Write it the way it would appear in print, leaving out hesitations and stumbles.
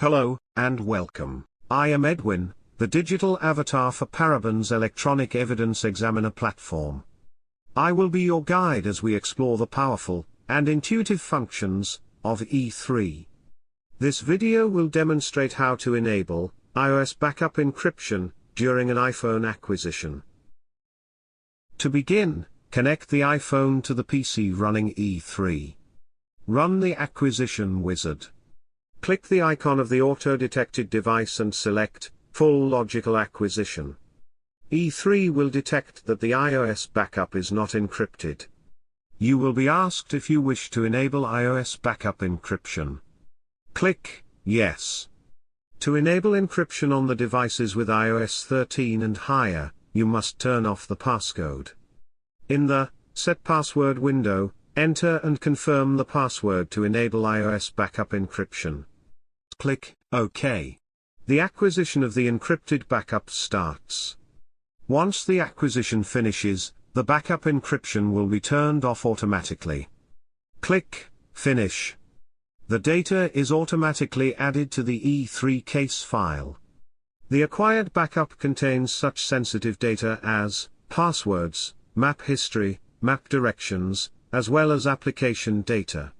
Hello, and welcome. I am Edwin, the digital avatar for Paraban's electronic evidence examiner platform. I will be your guide as we explore the powerful and intuitive functions of E3. This video will demonstrate how to enable iOS backup encryption during an iPhone acquisition. To begin, connect the iPhone to the PC running E3. Run the acquisition wizard. Click the icon of the auto-detected device and select Full Logical Acquisition. E3 will detect that the iOS backup is not encrypted. You will be asked if you wish to enable iOS backup encryption. Click Yes. To enable encryption on the devices with iOS 13 and higher, you must turn off the passcode. In the Set Password window, enter and confirm the password to enable iOS backup encryption. Click OK. The acquisition of the encrypted backup starts. Once the acquisition finishes, the backup encryption will be turned off automatically. Click Finish. The data is automatically added to the E3 case file. The acquired backup contains such sensitive data as passwords, map history, map directions, as well as application data.